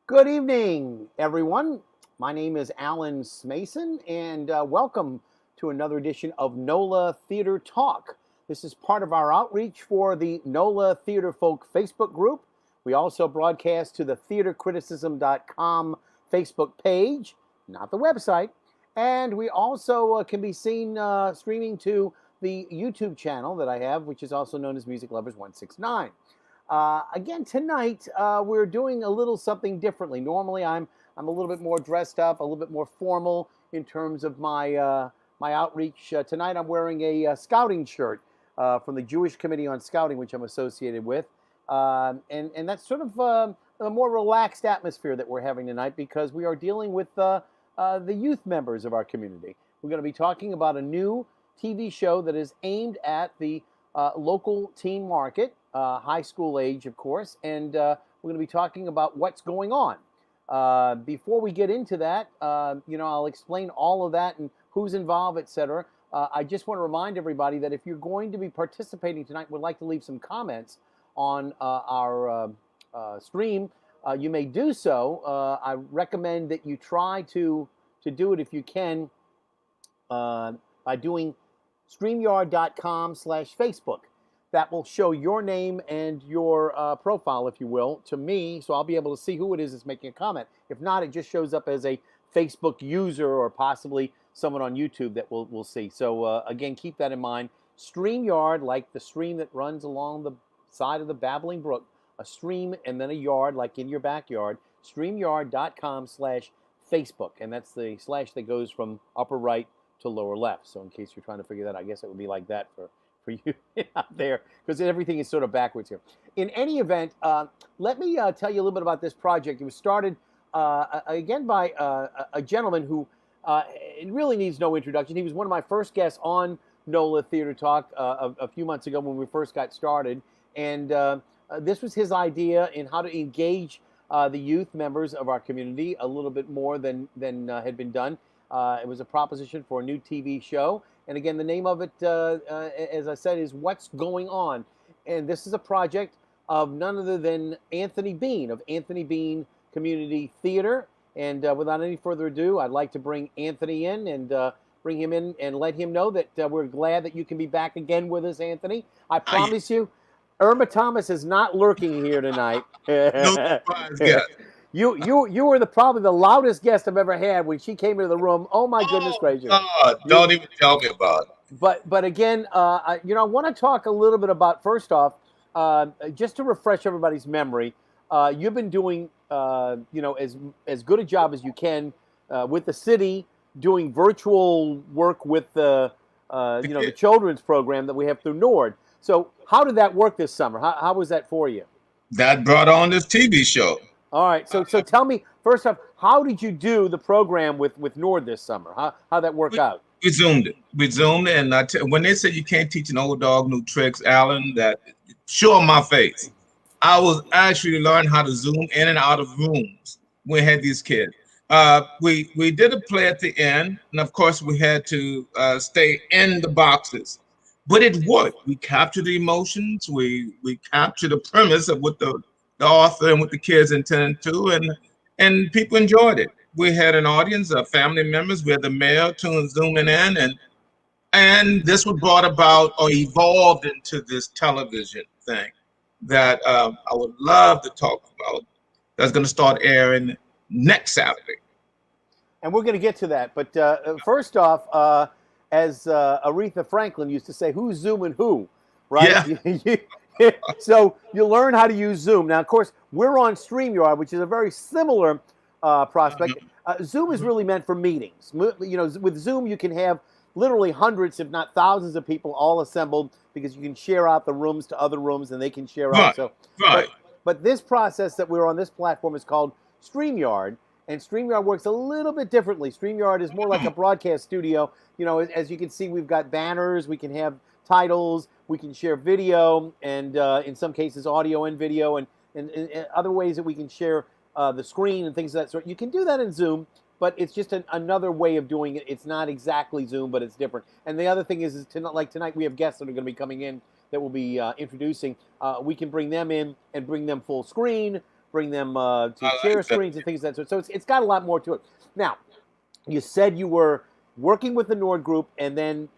Good evening, everyone. My name is Alan Smason, and welcome to another edition of NOLA Theater Talk. This is part of our outreach for the NOLA Theater Folk Facebook group. We also broadcast to the theatercriticism.com Facebook page, not the website. And we also can be seen streaming to the YouTube channel that I have, which is also known as Music Lovers 169. Again, tonight we're doing a little something differently. Normally, I'm a little bit more dressed up, a little bit more formal in terms of my my outreach. Tonight, I'm wearing a scouting shirt from the Jewish Committee on Scouting, which I'm associated with, and that's sort of a more relaxed atmosphere that we're having tonight because we are dealing with the youth members of our community. We're going to be talking about a new TV show that is aimed at the local teen market. High school age, of course, and we're going to be talking about what's going on. Before we get into that, I'll explain all of that and who's involved, etc. I just want to remind everybody that if you're going to be participating tonight, would like to leave some comments on our stream, you may do so. I recommend that you try to do it if you can by doing StreamYard.com/Facebook. That will show your name and your profile, if you will, to me, so I'll be able to see who it is that's making a comment. If not, it just shows up as a Facebook user or possibly someone on YouTube that we'll see. So again, keep that in mind. StreamYard, like the stream that runs along the side of the babbling brook, a stream and then a yard, like in your backyard, StreamYard.com/Facebook, and that's the slash that goes from upper right to lower left. So in case you're trying to figure that out, I guess it would be like that for you out there, because everything is sort of backwards here. In any event, let me tell you a little bit about this project. It was started again by a gentleman who it really needs no introduction. He was one of my first guests on NOLA Theater Talk a few months ago when we first got started, and this was his idea in how to engage the youth members of our community a little bit more than had been done. It was a proposition for a new TV show. And again, the name of it, as I said, is What's Going On? And this is a project of none other than Anthony Bean of Anthony Bean Community Theater. And without any further ado, I'd like to bring Anthony in and bring him in and let him know that we're glad that you can be back again with us, Anthony. I promise you, Irma Thomas is not lurking here tonight. No surprise, guest. You were probably the loudest guest I've ever had when she came into the room. Oh my goodness gracious! Don't even tell me about it. But again, I want to talk a little bit about, first off, just to refresh everybody's memory. You've been doing as good a job as you can with the city, doing virtual work with the the children's program that we have through NORD. So how did that work this summer? How was that for you? That brought on this TV show. All right, so tell me, first off, how did you do the program with NORD this summer? How that work out? We zoomed it. We zoomed it, and when they said you can't teach an old dog new tricks, Alan, that show on my face. I was actually learning how to zoom in and out of rooms when we had these kids. We did a play at the end, and of course we had to stay in the boxes, but it worked. We captured the emotions. We captured the premise of what the author and what the kids intended to, and people enjoyed it. We had an audience of family members. We had the mayor zooming in, and this was brought about or evolved into this television thing that I would love to talk about. That's going to start airing next Saturday. And we're going to get to that. But first off, as Aretha Franklin used to say, who's zooming who, right? Yeah. So you learn how to use Zoom. Now, of course, we're on StreamYard, which is a very similar prospect. Zoom is really meant for meetings. With Zoom, you can have literally hundreds, if not thousands of people all assembled because you can share out the rooms to other rooms and they can share out. So, but this process that we're on this platform is called StreamYard, and StreamYard works a little bit differently. StreamYard is more like a broadcast studio. As you can see, we've got banners, we can have titles, we can share video, and in some cases audio and video, and other ways that we can share the screen and things of that sort. You can do that in Zoom, but it's just another way of doing it. It's not exactly Zoom, but it's different. And the other thing is tonight we have guests that are going to be coming in that we'll be introducing. We can bring them in and bring them full screen. bring them to share like that. screens and things of that sort. So it's got a lot more to it. Now, you said you were working with the Nord Group, and then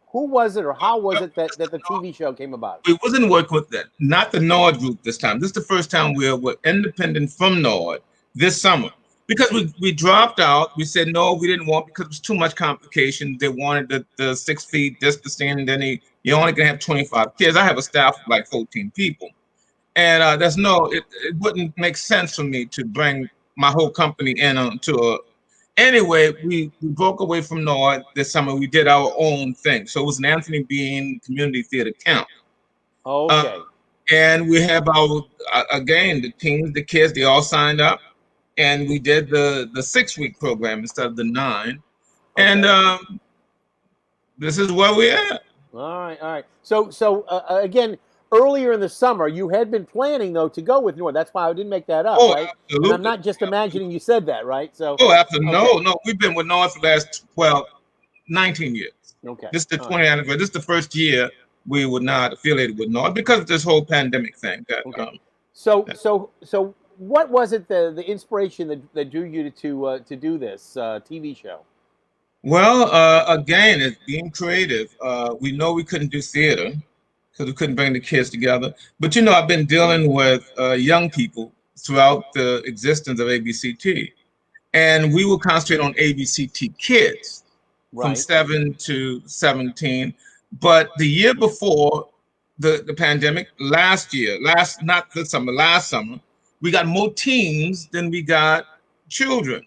who was it or how was it that the TV show came about? We wasn't working with that, not the Nord Group this time. This is the first time we're independent from Nord this summer. Because we dropped out. We said, no, we didn't want, because it was too much complication. They wanted the 6 feet distancing, and then you're only going to have 25 kids. I have a staff of like 14 people. And it wouldn't make sense for me to bring my whole company in to a. Anyway, we broke away from Nord this summer. We did our own thing. So it was an Anthony Bean Community Theater Camp. Okay. And we have again, the teens, the kids, they all signed up. And we did the 6-week program instead of the 9. Okay. And this is where we're at. All right. So again, earlier in the summer, you had been planning, though, to go with Nord. That's why I didn't make that up, right? Absolutely. And I'm not just imagining you said that, right? So. Absolutely. Okay. No. We've been with Nord for the last 19 years. Okay. This is the 20th anniversary. This is the first year we were not affiliated with Nord because of this whole pandemic thing. Okay. So what was it, the inspiration that drew you to do this TV show? Well, again, it's being creative. We know we couldn't do theater because we couldn't bring the kids together. But, I've been dealing with young people throughout the existence of ABCT. And we will concentrate on ABCT kids from 7 to 17. But the year before the pandemic, last summer, we got more teens than we got children,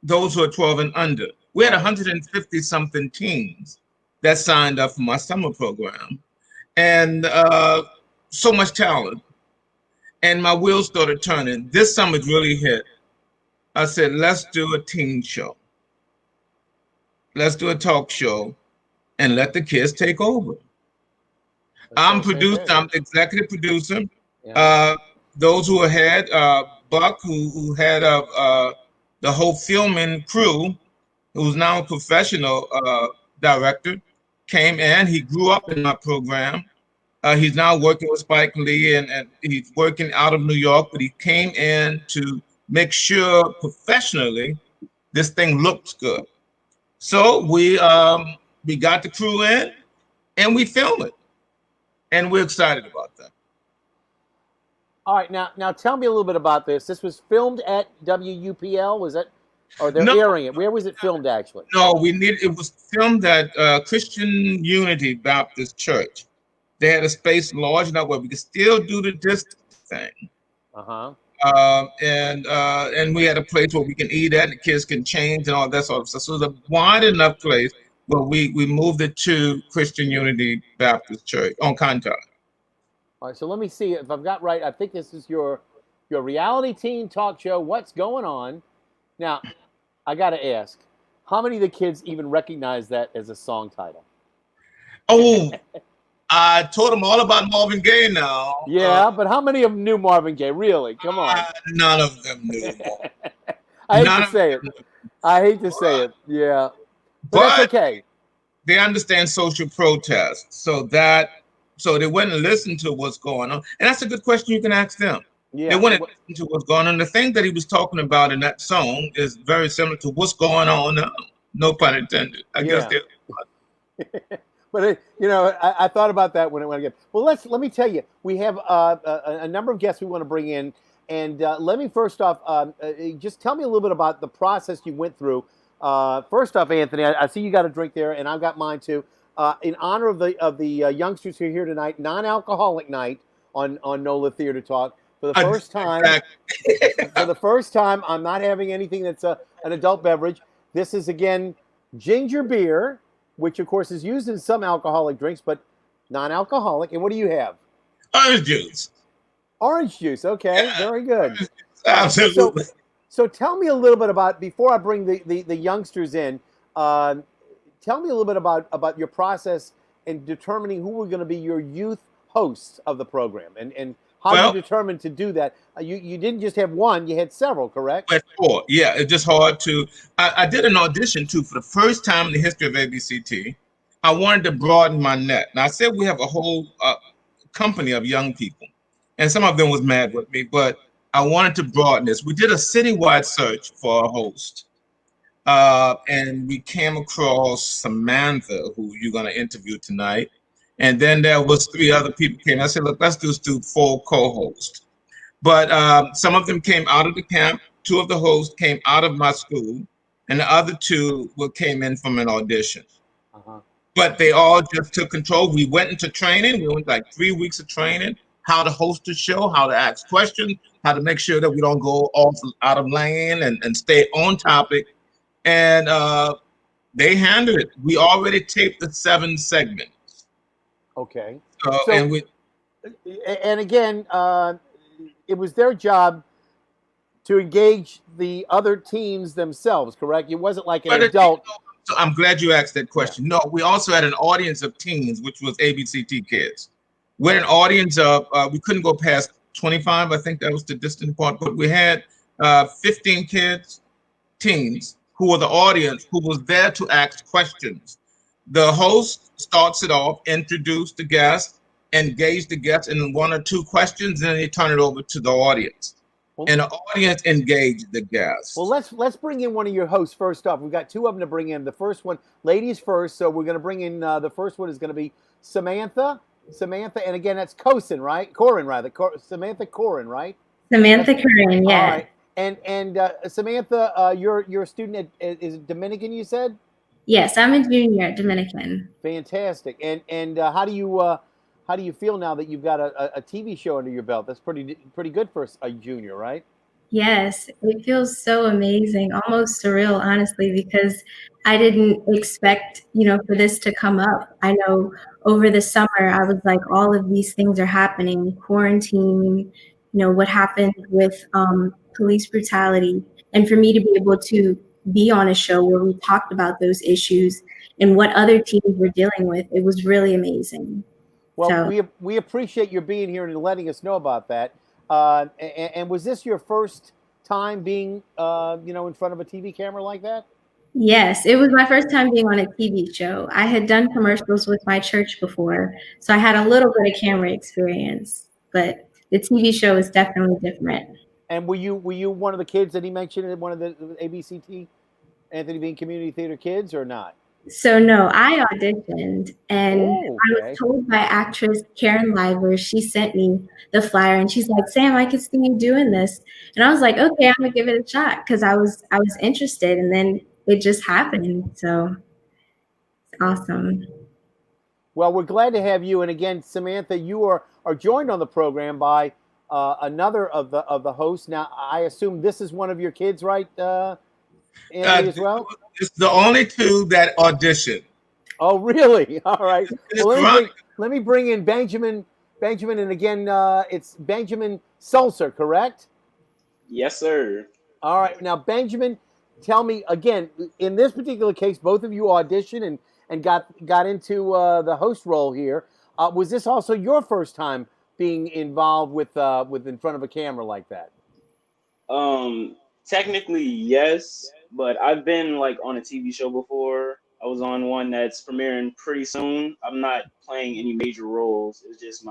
those who are 12 and under. We had 150 something teens that signed up for my summer program, and so much talent. And my wheels started turning. This summer really hit. I said, let's do a teen show. Let's do a talk show and let the kids take over. I'm the executive producer. Yeah. Those who had Buck, who had the whole filming crew, who's now a professional director, came in. He grew up in my program. He's now working with Spike Lee, and he's working out of New York, but he came in to make sure professionally this thing looks good. So we got the crew in and we filmed it, and we're excited about that. All right, now tell me a little bit about this. This was filmed at WUPL, was it? Or they're airing it. Where was it filmed, actually? No, it was filmed at Christian Unity Baptist Church. They had a space large enough where we could still do the distance thing. And we had a place where we can eat at, and the kids can change and all that sort of stuff. So it was a wide enough place where we moved it to Christian Unity Baptist Church on Contact. All right, so let me see if I've got right. I think this is your reality teen talk show, What's Going On? Now, I got to ask, how many of the kids even recognize that as a song title? Oh, I told them all about Marvin Gaye now. Yeah, but how many of them knew Marvin Gaye? Really? Come on. None of them knew. I hate to say it. Yeah. But that's okay. They understand social protest, so they wouldn't listen to what's going on. And that's a good question you can ask them. Yeah. They wouldn't listen to what's going on. The thing that he was talking about in that song is very similar to what's going on now. No pun intended. I guess. But I thought about that when I get. Well, let me tell you, we have a number of guests we want to bring in, and let me first off just tell me a little bit about the process you went through. First off, Anthony, I see you got a drink there, and I've got mine too. In honor of the youngsters who are here tonight, non-alcoholic night on NOLA Theater Talk. For the first time, I'm not having anything that's an adult beverage. This is, again, ginger beer, which, of course, is used in some alcoholic drinks, but non-alcoholic. And what do you have? Orange juice. Orange juice. Okay, yeah. Very good. Absolutely. So tell me a little bit about, before I bring the youngsters in, tell me a little bit about your process in determining who were going to be your youth hosts of the program, and how you determined to do that. You didn't just have one, you had several, correct? We had 4. Yeah, it's just hard to. I did an audition too for the first time in the history of ABCT. I wanted to broaden my net. Now I said we have a whole company of young people, and some of them was mad with me, but I wanted to broaden this. We did a citywide search for a host. And we came across Samantha, who you're going to interview tonight. And then there was 3 other people came. I said, look, let's just do 4 co-hosts. But some of them came out of the camp. 2 of the hosts came out of my school, and the other 2 came in from an audition. But they all just took control. We went into training. We went like 3 weeks of training, how to host a show, how to ask questions, how to make sure that we don't go off out of lane and stay on topic. And they handled it. We already taped the 7 segments. Okay. So and again, it was their job to engage the other teams themselves, correct? It wasn't like an adult. So I'm glad you asked that question. Yeah. No, we also had an audience of teens, which was ABCT kids. We had an audience of, we couldn't go past 25. I think that was the distant part, but we had 15 kids, teens, who were the audience, who was there to ask questions. The host starts it off, introduce the guest, engage the guest in 1 or 2 questions, and then they turn it over to the audience. And the audience engaged the guest. Well, let's bring in one of your hosts first off. We've got 2 of them to bring in. The first one, ladies first, so we're going to bring in, the first one is going to be Samantha, and again, that's Koryn, right? Samantha Koryn, right? Samantha Koryn, yeah. All right. And Samantha, you're a student at, is it Dominican, you said? Yes, I'm a junior at Dominican. Fantastic. And how do you feel now that you've got a TV show under your belt? That's pretty good for a junior, right? Yes, it feels so amazing, almost surreal, honestly, because I didn't expect, for this to come up. I know over the summer, I was like, all of these things are happening, quarantine, what happened with police brutality. And for me to be able to be on a show where we talked about those issues and what other teams were dealing with, it was really amazing. Well, we appreciate your being here and letting us know about that. And was this your first time being, in front of a TV camera like that? Yes, it was my first time being on a TV show. I had done commercials with my church before, so I had a little bit of camera experience, but the TV show is definitely different. And were you one of the kids that he mentioned in one of the ABCT, Anthony Bean Community Theater kids, or not? So no, I auditioned, and I was told by actress Karen Liver, she sent me the flyer, and she's like, "Sam, I can see you doing this," and I was like, "Okay, I'm gonna give it a shot," because I was interested, and then it just happened. So it's awesome. Well, we're glad to have you, and again, Samantha, you are joined on the program by another of the hosts. Now, I assume this is one of your kids, right? Anthony, as well? It's the only 2 that auditioned. Oh, really? All right. Well, let me bring in Benjamin, and again, it's Benjamin Sulcer, correct? Yes, sir. All right. Now, Benjamin, tell me again. In this particular case, both of you auditioned and got into the host role here. Was this also your first time being involved with in front of a camera like that? Technically, yes, but I've been on a TV show before. I was on one that's premiering pretty soon. I'm not playing any major roles. It's just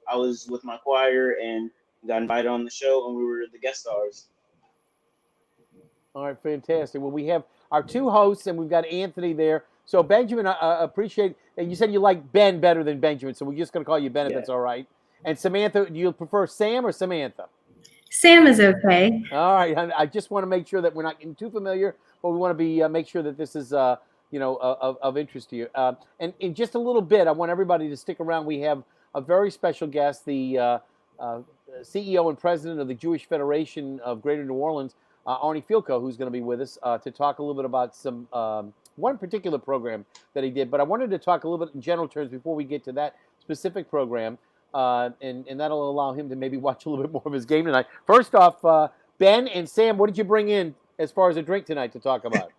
I was with my choir and got invited on the show, and we were the guest stars. All right, fantastic. Well, we have our 2 hosts, and we've got Anthony there. So, Benjamin, I appreciate. And you said you like Ben better than Benjamin, so we're just going to call you Ben if it's all right. And Samantha, do you prefer Sam or Samantha? Sam is okay. All right. I just want to make sure that we're not getting too familiar, but we want to be make sure that this is of interest to you. And in just a little bit, I want everybody to stick around. We have a very special guest, the CEO and president of the Jewish Federation of Greater New Orleans, Arnie Fielkow, who's going to be with us to talk a little bit about some one particular program that he did. But I wanted to talk a little bit in general terms before we get to that specific program. And that'll allow him to maybe watch a little bit more of his game tonight. First off, Ben and Sam, what did you bring in as far as a drink tonight to talk about?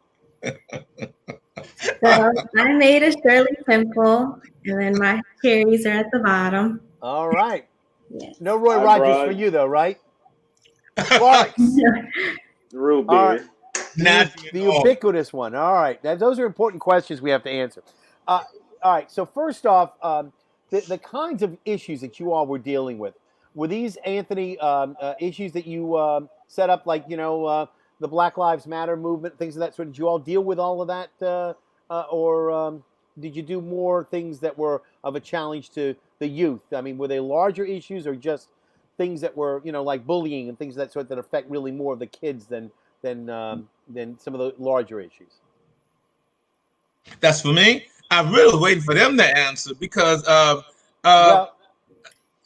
So I made a Shirley Temple, and then my cherries are at the bottom. All right. Yes. No Roy Rogers for you, though, right? Root beer. The ubiquitous one. All right. Now, those are important questions we have to answer. All right. So first off, the kinds of issues that you all were dealing with. were these, Anthony, issues that you set up, like, the Black Lives Matter movement, things of that sort? Did you all deal with all of that, or did you do more things that were of a challenge to the youth? I mean, were they larger issues or just things that were, like bullying and things of that sort that affect really more of the kids than some of the larger issues? That's for me. I'm really waiting for them to answer because Well,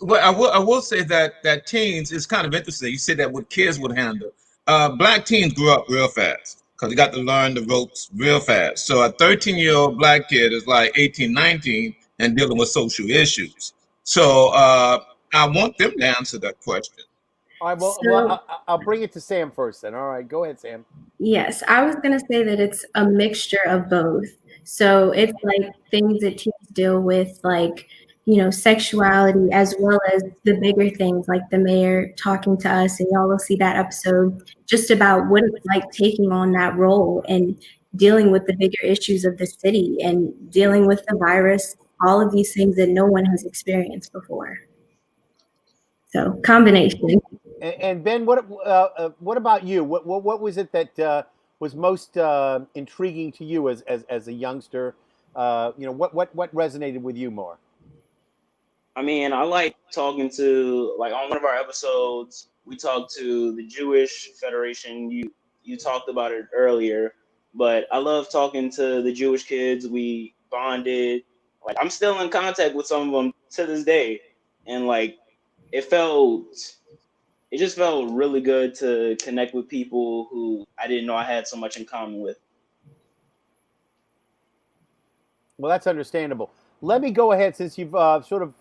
well, I will say that teens is kind of interesting. You said that what kids would handle. Black teens grew up real fast because they got to learn the ropes real fast. So a 13-year-old black kid is like 18, 19 and dealing with social issues. So I want them to answer that question. all right. Well, So, I'll bring it to Sam first then. All right, go ahead, Sam. yes, I was going to say that it's a mixture of both. So it's like things that teens deal with, like, sexuality, as well as the bigger things like the mayor talking to us. And y'all will see that episode just about what it's like taking on that role and dealing with the bigger issues of the city and dealing with the virus, all of these things that no one has experienced before. So combination. And Ben, what about you? What was it that was most intriguing to you as a youngster? What resonated with you more? I mean, I like talking to, like, on one of our episodes, we talked to the Jewish Federation. You talked about it earlier, but I love talking to the Jewish kids. We bonded. Like, I'm still in contact with some of them to this day, and like it just felt really good to connect with people who I didn't know I had so much in common with. Well, that's understandable. Let me go ahead, since you've sort of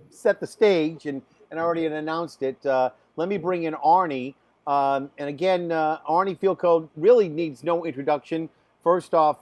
set the stage and already announced it. Let me bring in Arnie. And again, Arnie Fielkow really needs no introduction. First off,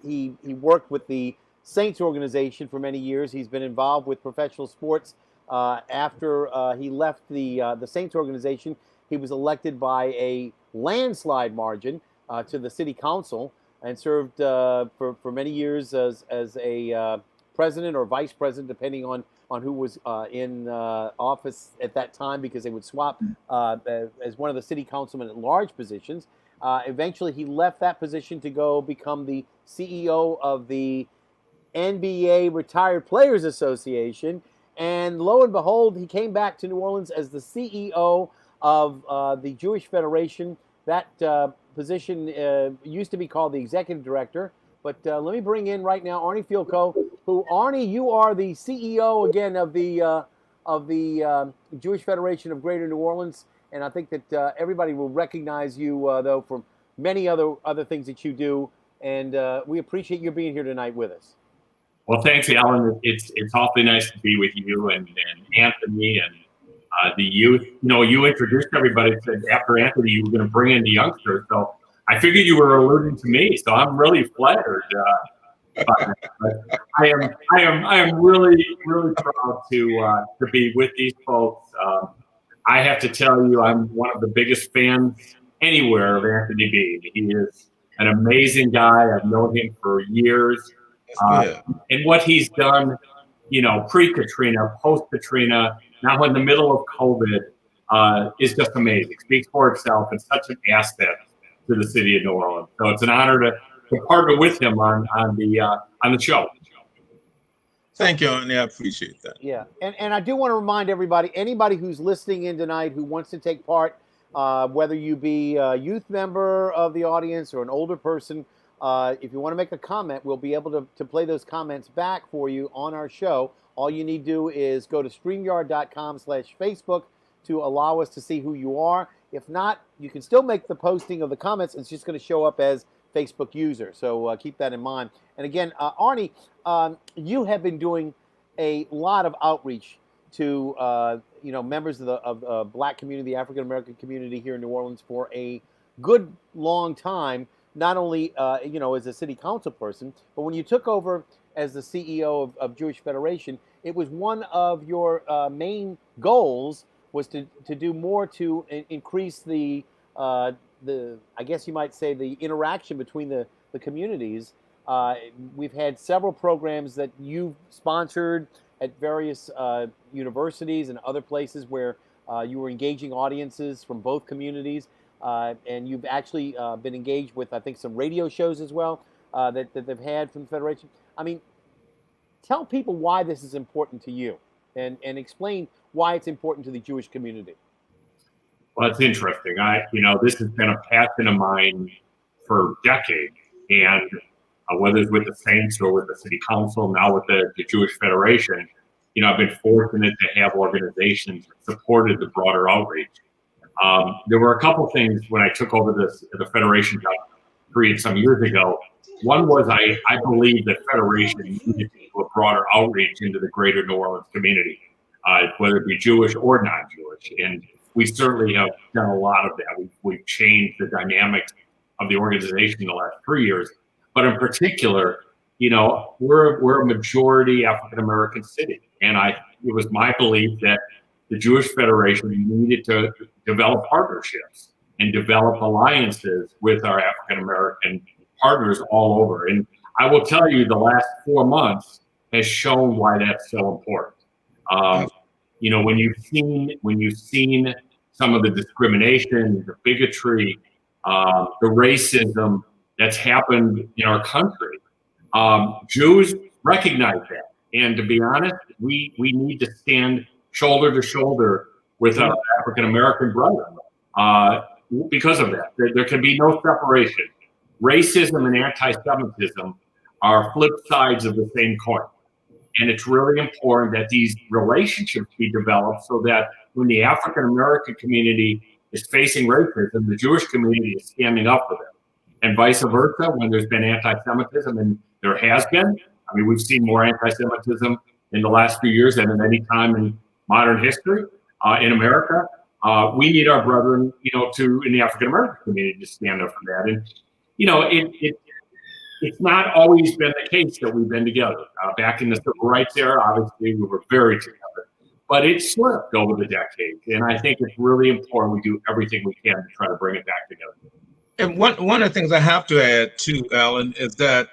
he worked with the Saints organization for many years. He's been involved with professional sports. After he left the Saints organization, he was elected by a landslide margin to the city council and served for many years as a president or vice president, depending on who was in office at that time, because they would swap as one of the city councilmen at large positions. Eventually, he left that position to go become the CEO of the NBA Retired Players Association. And lo and behold, he came back to New Orleans as the CEO of the Jewish Federation. That position used to be called the executive director. But let me bring in right now Arnie Fielkow, who, Arnie, you are the CEO again of the Jewish Federation of Greater New Orleans, and I think that everybody will recognize you though from many other things that you do, and we appreciate you being here tonight with us. Well, thanks, Alan. It's awfully nice to be with you and Anthony and the youth. You introduced everybody, said after Anthony you were going to bring in the youngsters, so I figured you were alluding to me, so I'm really flattered. But I am really proud to be with these folks. I have to tell you, I'm one of the biggest fans anywhere of Anthony Bean. He is an amazing guy. I've known him for years. And what he's done, pre-Katrina, post-Katrina, now in the middle of COVID, is just amazing. Speaks for itself. It's such an asset to the city of New Orleans. So it's an honor to partner with him on the show. Thank you, Arnie. I appreciate that. Yeah, and I do want to remind everybody, anybody who's listening in tonight who wants to take part, whether you be a youth member of the audience or an older person, if you want to make a comment, we'll be able to play those comments back for you on our show. All you need to do is go to StreamYard.com/Facebook to allow us to see who you are. If not, you can still make the posting of the comments. It's just going to show up as Facebook user. So keep that in mind. And again, Arnie, you have been doing a lot of outreach to members of the Black community, the African American community here in New Orleans for a good long time. Not only as a city council person, but when you took over as the CEO of Jewish Federation, it was one of your main goals was to do more to increase the I guess you might say the interaction between the communities. We've had several programs that you've sponsored at various universities and other places where you were engaging audiences from both communities, and you've actually been engaged with, I think, some radio shows as well that they've had from the Federation. I mean, tell people why this is important to you, and explain why it's important to the Jewish community. Well, it's interesting. This has been a passion of mine for decades, and whether it's with the Saints or with the City Council, now with the Jewish Federation, I've been fortunate to have organizations that supported the broader outreach. There were a couple things when I took over the Federation job created some years ago. One was I believe that Federation needed to do a broader outreach into the greater New Orleans community, whether it be Jewish or non-Jewish. And we certainly have done a lot of that. We've changed the dynamics of the organization in the last 3 years. But in particular, we're a majority African-American city. And it was my belief that the Jewish Federation needed to develop partnerships and develop alliances with our African-American partners all over. And I will tell you, the last 4 months has shown why that's so important. When you've seen some of the discrimination, the bigotry, the racism that's happened in our country, Jews recognize that. And to be honest, we need to stand shoulder to shoulder with our African-American brethren because of that. There can be no separation. Racism and anti-Semitism are flip sides of the same coin. And it's really important that these relationships be developed so that when the African-American community is facing racism, the Jewish community is standing up for them. And vice versa, when there's been anti-Semitism, and there has been. I mean, we've seen more anti-Semitism in the last few years than at any time in modern history in America. We need our brethren, in the African-American community to stand up for that. And, it's not always been the case that we've been together. Back in the civil rights era, obviously, we were very together. But it slipped over the decades. And I think it's really important we do everything we can to try to bring it back together. And one of the things I have to add too, Alan, is that,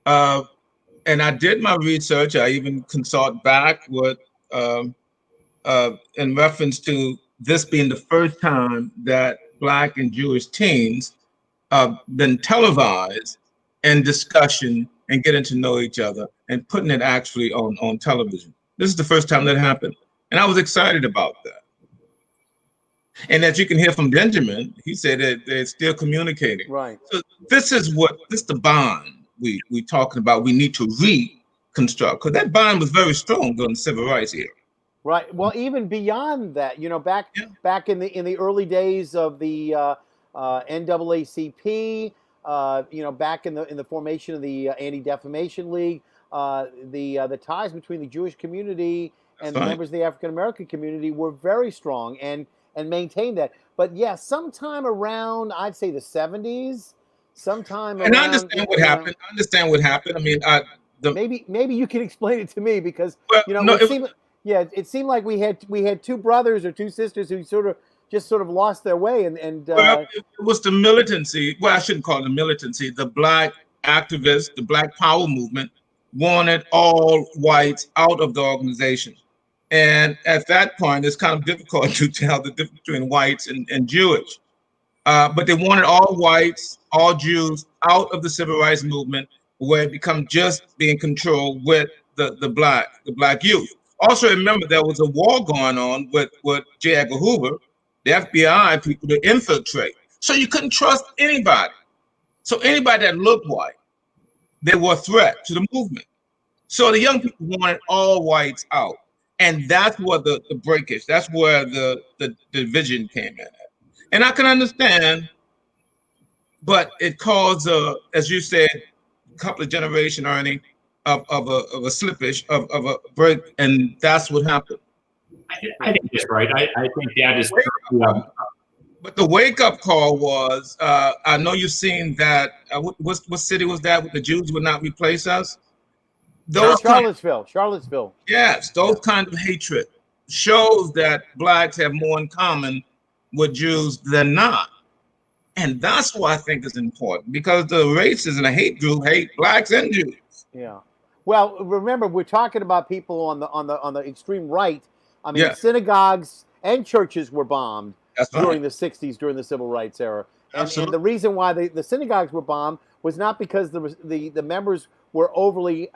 and I did my research. I even consult back with, in reference to this being the first time that Black and Jewish teens have been televised in discussion and getting to know each other and putting it actually on television. This is the first time that happened. And I was excited about that. And as you can hear from Benjamin, he said that they're still communicating. Right. So this is the bond we talking about. We need to reconstruct, because that bond was very strong during the civil rights era. Right. Well, even beyond that, back in the early days of the NAACP, back in the formation of the Anti-Defamation League, the ties between the Jewish community and the members of the African American community were very strong and maintained that. But yeah, sometime around, I'd say the 70s, sometime and around, I understand what happened. I understand what happened. I mean, maybe you can explain it to me, because it seemed like we had two brothers or two sisters who sort of lost their way, and it was the militancy. Well, I shouldn't call it the militancy. The Black activists, the Black Power movement, wanted all whites out of the organization. And at that point, it's kind of difficult to tell the difference between whites and Jewish. But they wanted all whites, all Jews out of the civil rights movement, where it become just being controlled with the black youth. Also, remember, there was a war going on with J. Edgar Hoover, the FBI people, to infiltrate. So you couldn't trust anybody. So anybody that looked white, they were a threat to the movement. So the young people wanted all whites out. And that's where the breakage, that's where the division came in at. And I can understand, but it caused, as you said, a couple of generations, Arnie, of a slippage, of a break, and that's what happened. I think that's right. I think that is. But the wake-up call was, I know you've seen that, what city was that, with the Jews would not replace us? Charlottesville. Yes, those kinds of hatred shows that Blacks have more in common with Jews than not. And that's why I think it's important, because the racism and the hate group hate Blacks and Jews. Yeah. Well, remember, we're talking about people on the extreme right. I mean, Yeah. synagogues and churches were bombed That's during right. the 60s, during the civil rights era. And Absolutely. the reason why the synagogues were bombed was not because the members were overly,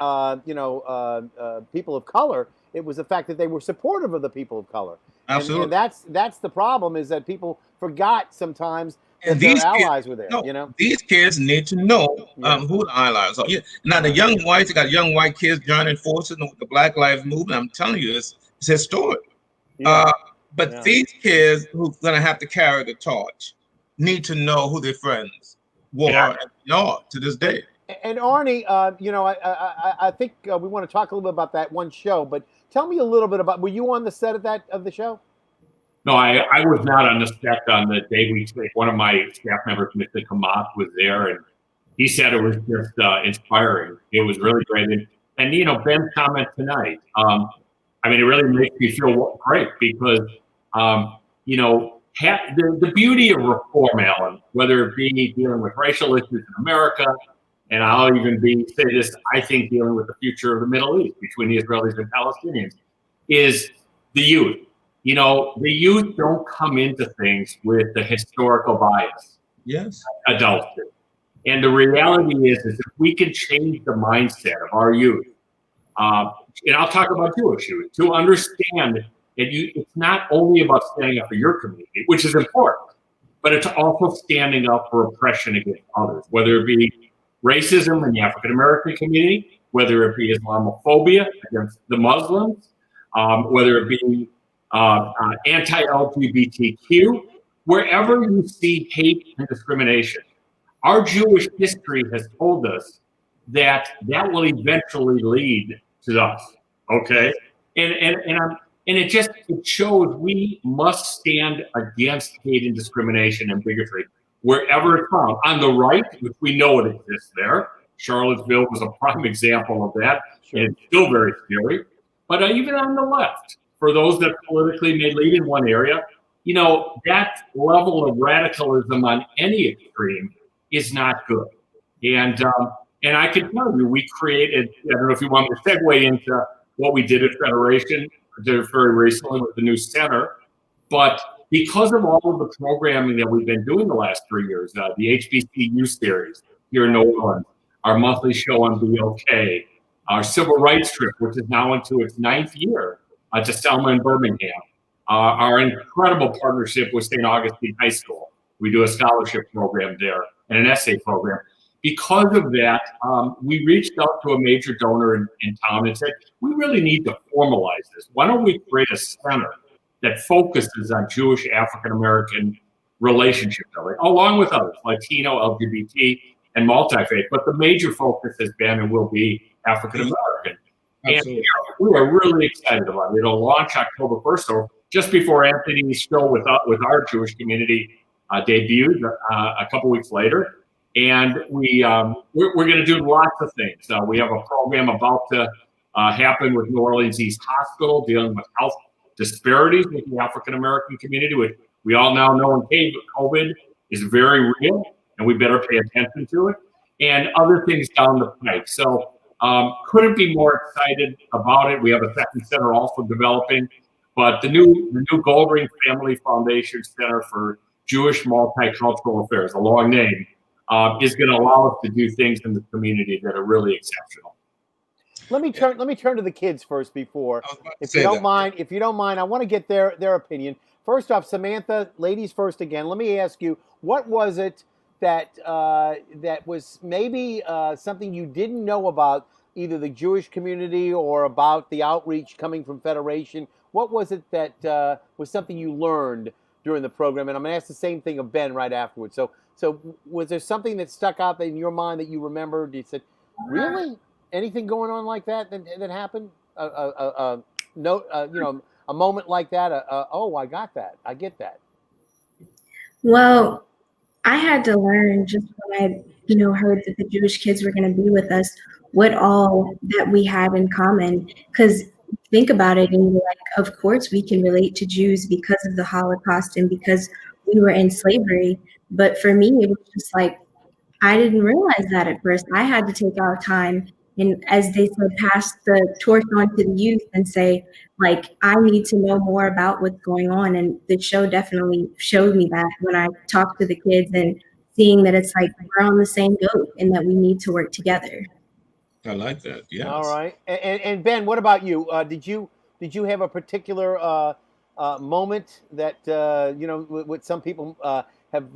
people of color. It was the fact that they were supportive of the people of color. Absolutely. And that's the problem, is that people forgot sometimes that And their these allies kids, were there, no, you know? these kids need to know who the allies are. Yeah. Now the young whites, they got young white kids joining forces with the Black Lives Movement. I'm telling you, it's historic. Yeah. But these kids who are gonna have to carry the torch need to know who their friends were and are to this day. And Arnie, I think we want to talk a little bit about that one show, but tell me a little bit about, were you on the set of the show? No, I was not on the set on the day we took. One of my staff members, Mr. Kamat, was there, and he said it was just inspiring. It was really great. And Ben's comment tonight, I mean, it really makes me feel great because, the beauty of reform, Alan, whether it be dealing with racial issues in America, and I'll even say this, I think dealing with the future of the Middle East between the Israelis and Palestinians, is the youth. The youth don't come into things with the historical bias. Yes. Adults do. And the reality is if we can change the mindset of our youth, and I'll talk about Jewish youth, to understand that it's not only about standing up for your community, which is important, but it's also standing up for oppression against others, whether it be racism in the African American community, whether it be Islamophobia against the Muslims, whether it be anti-LGBTQ, wherever you see hate and discrimination. Our Jewish history has told us that will eventually lead to us, okay? And it shows we must stand against hate and discrimination and bigotry wherever it's found. On the right, which we know it exists there, Charlottesville was a prime example of that, and it's still very scary. But even on the left, for those that politically may lead in one area, that level of radicalism on any extreme is not good. And I can tell you, we created, I don't know if you want me to segue into what we did at Federation, did very recently with the new center, but because of all of the programming that we've been doing the last 3 years, the HBCU series here in New Orleans, our monthly show on BOK, our civil rights trip, which is now into its 9th year, to Selma and Birmingham, our incredible partnership with St. Augustine High School. We do a scholarship program there and an essay program. Because of that, we reached out to a major donor in town and said, we really need to formalize this. Why don't we create a center that focuses on Jewish African-American relationship building, along with others, Latino, LGBT, and multi-faith. But the major focus has been and will be African-American. And we are really excited about it. It'll launch October 1st, so just before Anthony's show with our Jewish community debuted a couple weeks later. And we're going to do lots of things. We have a program about to happen with New Orleans East Hospital dealing with health disparities with the African-American community, which we all now know in COVID is very real, and we better pay attention to it, and other things down the pike. So couldn't be more excited about it. We have a second center also developing, but the new Goldring Family Foundation Center for Jewish Multicultural Affairs, a long name, is going to allow us to do things in the community that are really exceptional. Let me turn to the kids first before, if you don't mind, I want to get their opinion. First off, Samantha, ladies first again. Let me ask you, what was it that was maybe something you didn't know about either the Jewish community or about the outreach coming from Federation? What was it that was something you learned during the program? And I'm going to ask the same thing of Ben right afterwards. So was there something that stuck out in your mind that you remembered? You said, really? Anything going on like that happened? A moment like that? Oh, I got that. I get that. Well, I had to learn just when I, heard that the Jewish kids were going to be with us, what all that we had in common. Because think about it, and you're like, of course we can relate to Jews because of the Holocaust and because we were in slavery. But for me, it was just like, I didn't realize that at first. I had to take our time and as they said, pass the torch on to the youth and say, like, I need to know more about what's going on. And the show definitely showed me that when I talked to the kids and seeing that it's like we're on the same boat and that we need to work together. I like that. Yes. All right. And Ben, what about you? Did you have a particular moment that what some people have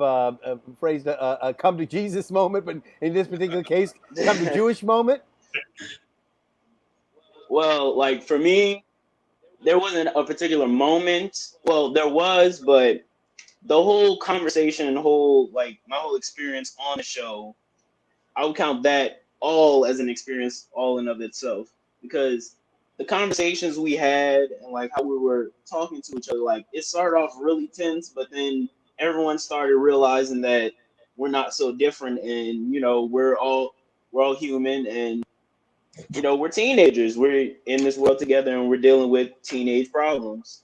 phrased a come to Jesus moment, but in this particular case, come to Jewish moment? Well, like for me, there wasn't a particular moment. Well, there was, but the whole conversation and my whole experience on the show, I would count that all as an experience all in of itself, because the conversations we had and like how we were talking to each other, like it started off really tense, but then everyone started realizing that we're not so different, and we're all human, and we're teenagers, we're in this world together, and we're dealing with teenage problems.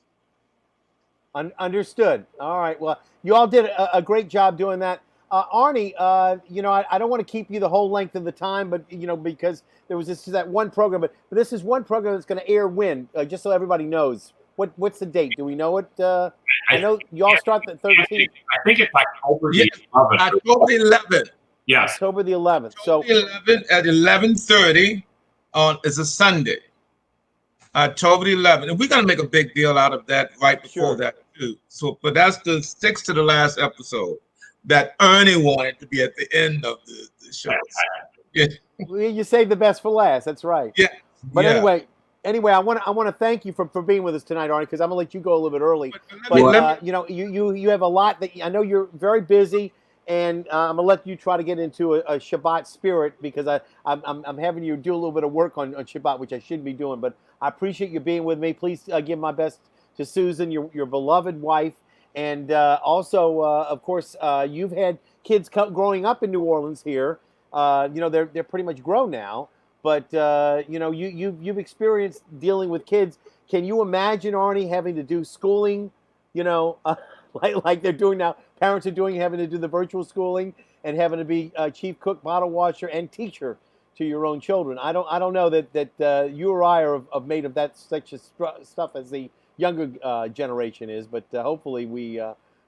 Understood. All right. Well, you all did a great job doing that. Arnie, I don't want to keep you the whole length of the time, but because there was that one program, but this is one program that's going to air when, just so everybody knows. What's the date? Do we know it? I know you all start the 13th. I think it's October the 11th. October the 11th. Yes. October the 11th. So 11th at 11:30 it's a Sunday. October the 11th, and we're gonna make a big deal out of that right before that too. So, but that's the sticks to the last episode that Ernie wanted to be at the end of the show. Yeah. You saved the best for last. That's right. Yeah. But anyway, I want to thank you for being with us tonight, Arnie, because I'm gonna let you go a little bit early. But you have a lot that I know you're very busy, and I'm gonna let you try to get into a Shabbat spirit, because I'm having you do a little bit of work on Shabbat, which I shouldn't be doing. But I appreciate you being with me. Please give my best to Susan, your beloved wife, and also of course you've had kids growing up in New Orleans here. They're pretty much grown now. But you've experienced dealing with kids. Can you imagine, Arnie, having to do schooling, like they're doing now? Parents are doing, having to do the virtual schooling and having to be chief cook, bottle washer, and teacher to your own children. I don't know that you or I are made of that such stuff as the younger generation is. But hopefully we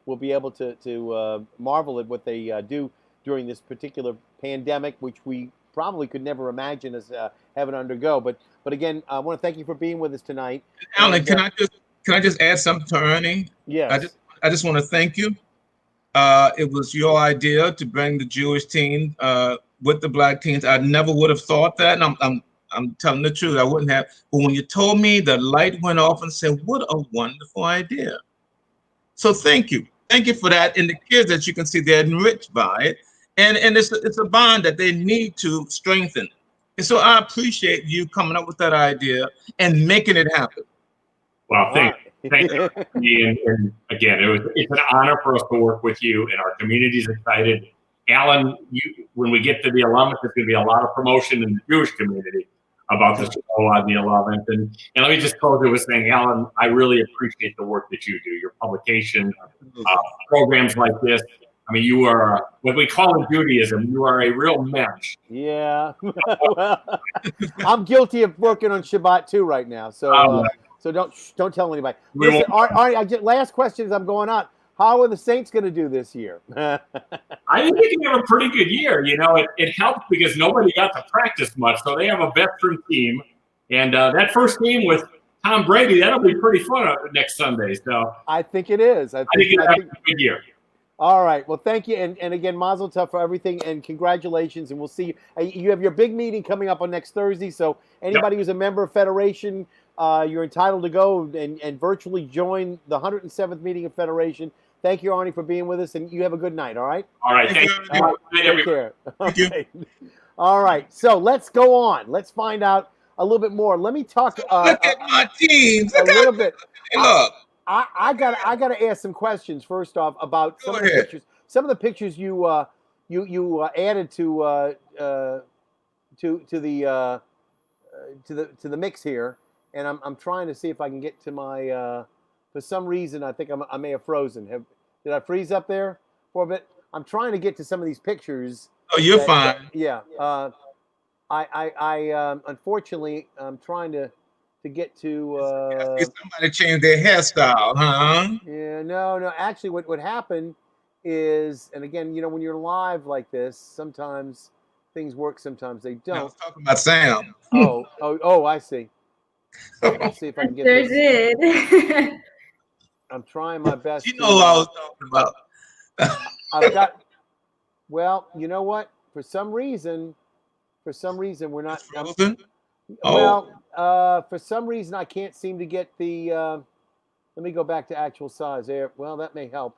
will be able to marvel at what they do during this particular pandemic, which we probably could never imagine us having to undergo. But again, I want to thank you for being with us tonight. Alan, can I just add something to Ernie? Yes. I just want to thank you. It was your idea to bring the Jewish team with the black teens. I never would have thought that, and I'm telling the truth. I wouldn't have. But when you told me, the light went off and said, "What a wonderful idea!" So thank you for that. And the kids, that you can see, they're enriched by it. And it's a bond that they need to strengthen. And so I appreciate you coming up with that idea and making it happen. Well, thank you. And again, it's an honor for us to work with you, and our community's excited. Alan, when we get to the 11th, there's going to be a lot of promotion in the Jewish community about the show on the 11th. And let me just close it with saying, Alan, I really appreciate the work that you do, your publication, programs like this. I mean, you are what we call in Judaism, you are a real mensch. Yeah. Well, I'm guilty of working on Shabbat too right now. So so don't tell anybody. Listen, Arnie, last question as I'm going on. How are the Saints going to do this year? I think they can have a pretty good year. It helps because nobody got to practice much. So they have a veteran team. And that first game with Tom Brady, that'll be pretty fun next Sunday. So I think it is. I think it'll have a good year. All right. Well, thank you. And again, Mazel Tov for everything, and congratulations. And we'll see you. You have your big meeting coming up on next Thursday. So anybody who's a member of Federation, you're entitled to go and virtually join the 107th meeting of Federation. Thank you, Arnie, for being with us, and you have a good night. All right. All right. Thank you. Take care. Okay. All right. So let's go on. Let's find out a little bit more. Let me talk. Look at my teams. A little bit. Look. I gotta ask some questions first off about some of the pictures. Some of the pictures you added to the mix here, and I'm trying to see if I can get to my. For some reason, I think I may have frozen. Did I freeze up there for a bit? I'm trying to get to some of these pictures. Oh, you're fine. Yeah. Unfortunately, I'm trying to get to. I see somebody change their hairstyle, huh? Yeah, no. Actually, what happened is, and again, when you're live like this, sometimes things work, sometimes they I don't. was talking about Sam. Oh, I see. Let's see if I can get Sure this. did. I'm trying my best. You know who I was talking about. I've got. Well, you know what? For some reason, we're not. It's frozen? Well, for some reason, I can't seem to get the. Let me go back to actual size there. Well, that may help.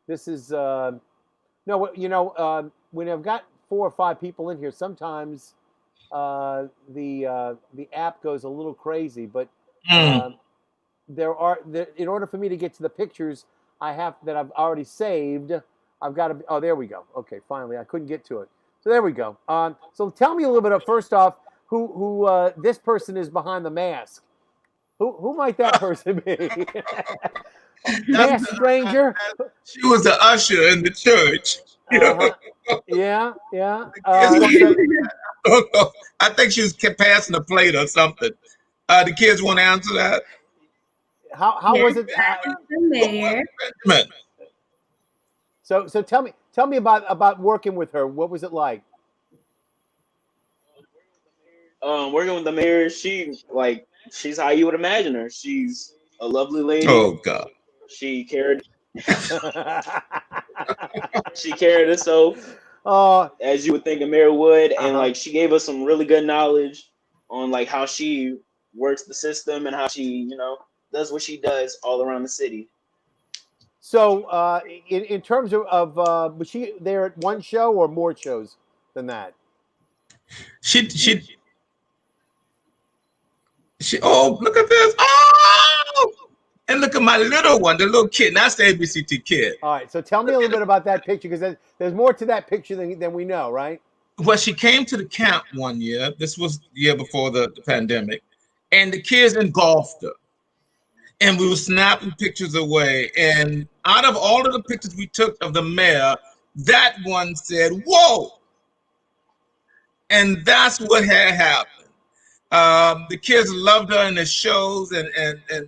This is no. When I've got 4 or 5 people in here, sometimes the app goes a little crazy. But in order for me to get to the pictures that I've already saved, I've got to. Oh, there we go. Okay, finally, I couldn't get to it. So there we go. So tell me a little bit of, first off, who this person is behind the mask. Who might that person be? Masked stranger. She was the usher in the church. Yeah. I think she was passing the plate or something. The kids want to answer that. How was it? There. So tell me about working with her. What was it like? Working with the mayor, she's how you would imagine her. She's a lovely lady. Oh God. She carried herself as you would think a mayor would, and she gave us some really good knowledge on how she works the system and how she does what she does all around the city. So in terms of was she there at one show or more shows than that? Oh, look at this. Oh, and look at my little one, the little kid. That's the ABCT kid. All right. So tell me a little bit about that picture, because there's more to that picture than we know, right? Well, she came to the camp one year. This was the year before the pandemic. And the kids engulfed her. And we were snapping pictures away. And out of all of the pictures we took of the mayor, that one said, whoa. And that's what had happened. The kids loved her in the shows, and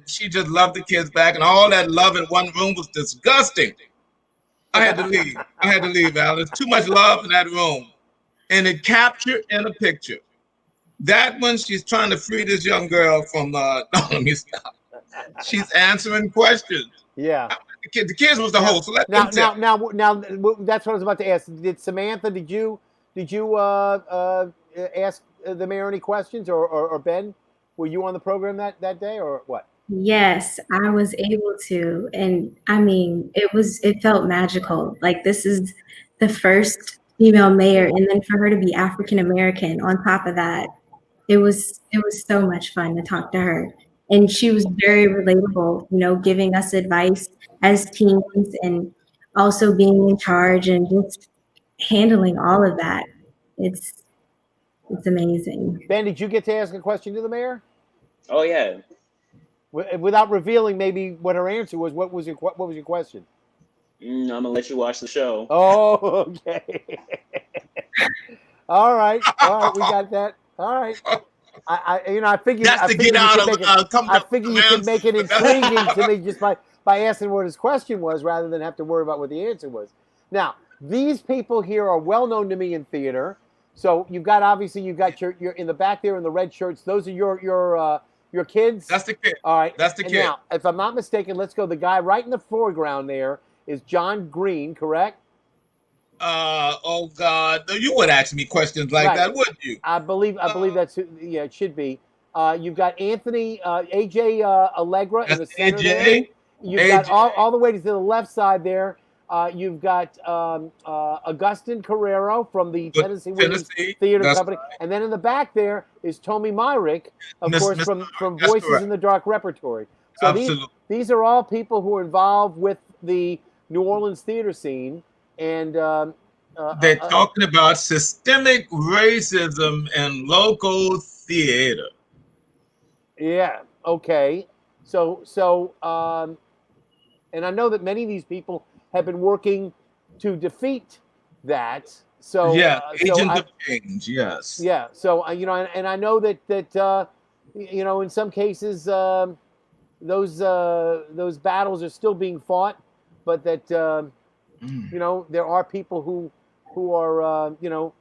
she just loved the kids back, and all that love in one room was disgusting. I had to leave. Al. There's too much love in that room. And it captured in a picture. That one, she's trying to free this young girl from, no, let me stop. She's answering questions. Yeah. The kids was the host. So now, that's what I was about to ask. Did Samantha, did you ask the mayor any questions, or Ben? Were you on the program that day, or what? Yes, I was able to. And I mean, it felt magical. This is the first female mayor, and then for her to be African American on top of that, it was so much fun to talk to her. And she was very relatable, giving us advice as teens and also being in charge and just handling all of that. It's amazing. Ben, did you get to ask a question to the mayor? Oh yeah. Without revealing maybe what her answer was, what was your question? I'm gonna let you watch the show. Oh, okay. All right, we got that. All right. I figured. That's to get out of. I figured you could make it intriguing to me just by asking what his question was, rather than have to worry about what the answer was. Now, these people here are well known to me in theater. So you've got your in the back there in the red shirts. Those are your kids. That's the kid. All right. That's the kid. Now, if I'm not mistaken, let's go. The guy right in the foreground there is John Green, correct? Oh God, you would ask me questions like that, wouldn't you? I believe that's it should be. You've got Anthony AJ Allegra in the center there. You've got all the way to the left side there. You've got Augustin Carrero from the Tennessee Women's Theater Company. Right. And then in the back there is Tommy Myrick, of course, from Voices in the Dark repertory. So these are all people who are involved with the New Orleans theater scene. And they're talking about systemic racism in local theater. Yeah, okay. So and I know that many of these people have been working to defeat that So Yeah, so agent of change. Yes. yeah, so you know, and I know that you know, in some cases those battles are still being fought, but that you know, there are people who are you know,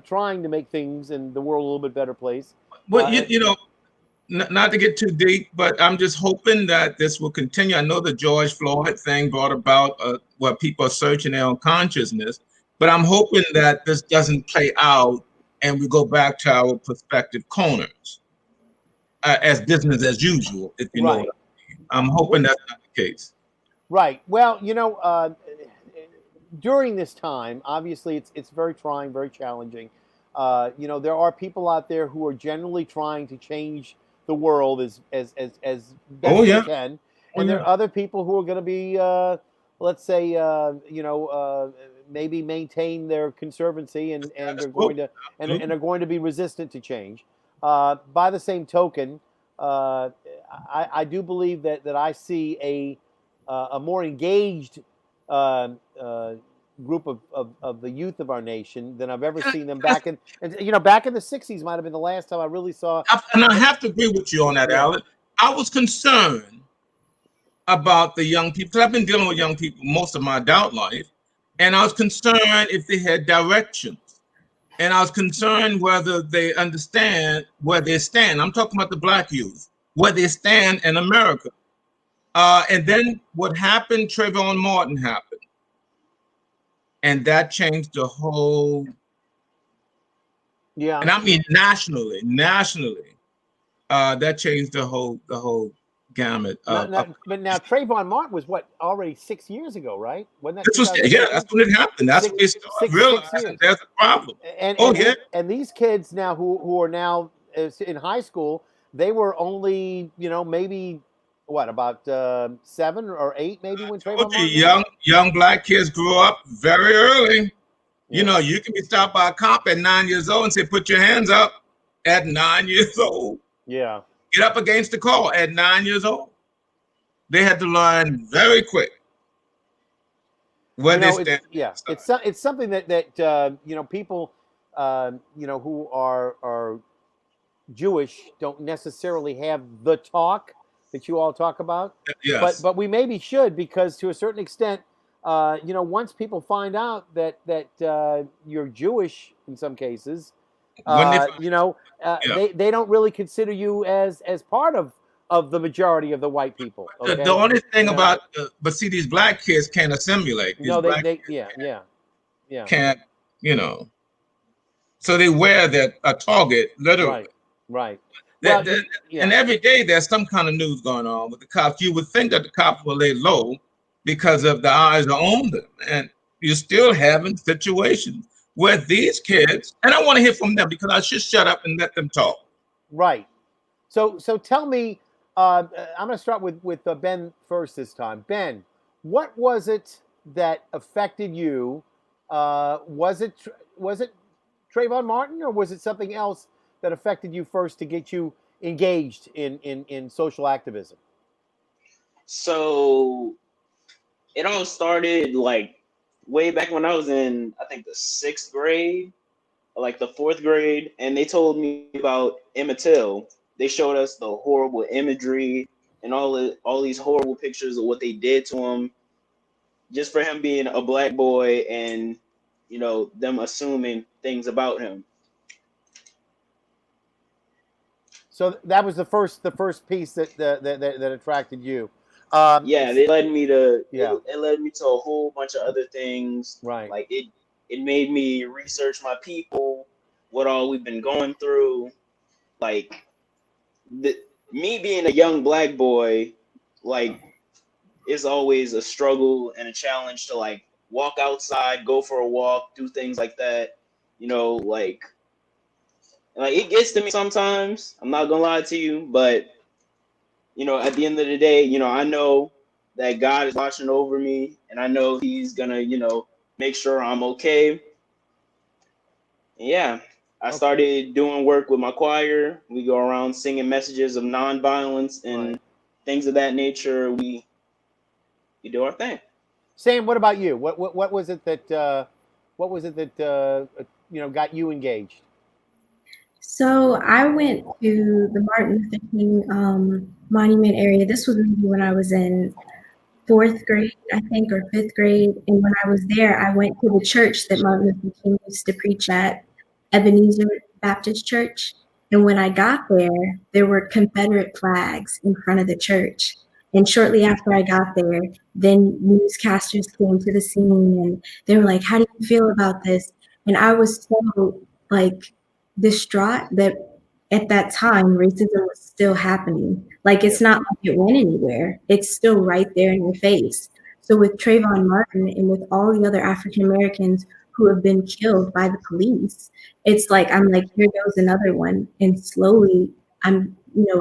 trying to make things in the world a little bit better place. Well, you know, not to get too deep, but I'm just hoping that this will continue. I know the George Floyd thing brought about what people are searching their own consciousness, but I'm hoping that this doesn't play out and we go back to our prospective corners as business as usual, if you know what Right. I mean. I'm hoping that's not the case. Right. Well, you know, during this time, obviously, it's very trying, very challenging. You know, there are people out there who are generally trying to change the world as Oh best they yeah. can, Oh and there yeah. are other people who are going to be, let's say, you know, maybe maintain their conservancy, and they're going to and are going to be resistant to change. By the same token, I do believe that I see a more engaged uh, uh, group of the youth of our nation than I've ever seen them back in, and you know, back in the 60s might have been the last time I really saw. And I have to agree with you on that, Yeah. Alan. I was concerned about the young people, because I've been dealing with young people most of my adult life, and I was concerned if they had directions. And I was concerned whether they understand where they stand. I'm talking about the Black youth, where they stand in America. And then what happened, Trayvon Martin happened. And that changed the whole, Yeah. and I mean nationally, that changed the whole gamut of But now Trayvon Martin was what, already 6 years ago, right? Wasn't that this was, yeah, 2013? that's when it happened. That's when they started 6 realizing years. there's a problem. And Oh yeah. and these kids now who are now in high school, they were only, you know, maybe what, about 7 or 8 maybe when I told Trayvon you, Martin happened? young Black kids grew up very early. You Yeah. know, you can be stopped by a cop at 9 years old and say, "Put your hands up." At 9 years old, Yeah. get up against the car at 9 years old. They had to learn very quick where You they know, stand. it's something that you know, people you know, who are Jewish don't necessarily have the talk that you all talk about, Yes. but we maybe should, because to a certain extent, you know, once people find out that you're Jewish in some cases, When they find, you know, yeah. they don't really consider you as part of the majority of the white people. Okay. The only thing You know? about, but see, these Black kids can't assimilate. These No, Black they kids yeah. can't, you know. So they wear that a target literally. Right. Well, And every day there's some kind of news going on with the cops. You would think that the cops will lay low because of the eyes are on them, and you're still having situations where these kids, and I want to hear from them because I should shut up and let them talk. Right. So tell me, I'm going to start with Ben first this time. Ben, what was it that affected you? Was it Trayvon Martin, or was it something else that affected you first to get you engaged in social activism? So it all started like way back when I was in, I think, the 6th grade, like the 4th grade, and they told me about Emmett Till. They showed us the horrible imagery and all these horrible pictures of what they did to him, just for him being a Black boy, and you know, them assuming things about him. So that was the first piece that attracted you. Yeah, they led me to it led me to a whole bunch of other things. Right. Like it made me research my people, what all we've been going through. Like me being a young Black boy, like, it's always a struggle and a challenge to like walk outside, go for a walk, do things like that. You know, like it gets to me sometimes. I'm not gonna lie to you, but you know, at the end of the day, you know, I know that God is watching over me, and I know He's gonna, you know, make sure I'm okay. And yeah, I started doing work with my choir. We go around singing messages of nonviolence and things of that nature. We do our thing. Sam, what about you? What was it that What was it that got you engaged? So I went to the Martin Luther King monument area. This was maybe when I was in fourth grade, I think, or fifth grade. And when I was there, I went to the church that Martin Luther King used to preach at, Ebenezer Baptist Church. And when I got there were Confederate flags in front of the church. And shortly after I got there, then newscasters came to the scene and they were like, "How do you feel about this?" And I was so like distraught that at that time racism was still happening. Like, it's not like it went anywhere. It's still right there in your face. So with Trayvon Martin and with all the other African Americans who have been killed by the police, it's like I'm like, here goes another one. And slowly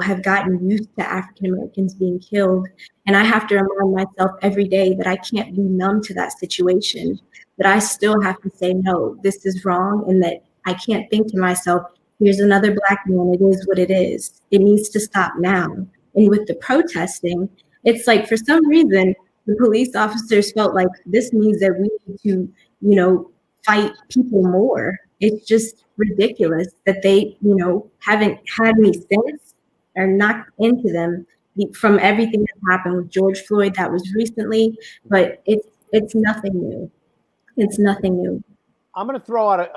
have gotten used to African Americans being killed. And I have to remind myself every day that I can't be numb to that situation, that I still have to say, no, this is wrong, and that I can't think to myself, here's another Black man, it is what it is. It needs to stop now. And with the protesting, it's like for some reason, the police officers felt like this means that we need to, fight people more. It's just ridiculous that they, haven't had any sense or knocked into them from everything that happened with George Floyd. That was recently, but it's nothing new. It's nothing new. I'm going to throw out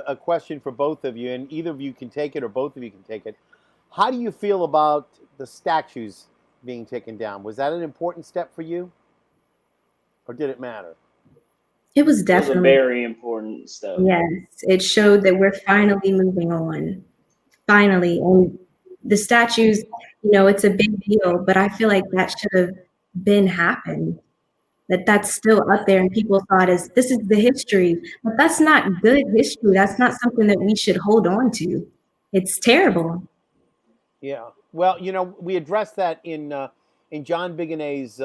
a question for both of you, and either of you can take it or both of you can take it. How do you feel about the statues being taken down? Was that an important step for you, or did it matter? It was definitely a very important step. Yes, it showed that we're finally moving on. Finally. And the statues, it's a big deal, but I feel like that should have been happened. That's still up there and people thought this is the history, but that's not good history. That's not something that we should hold on to. It's terrible. Yeah. Well, we addressed that in John Bigonet's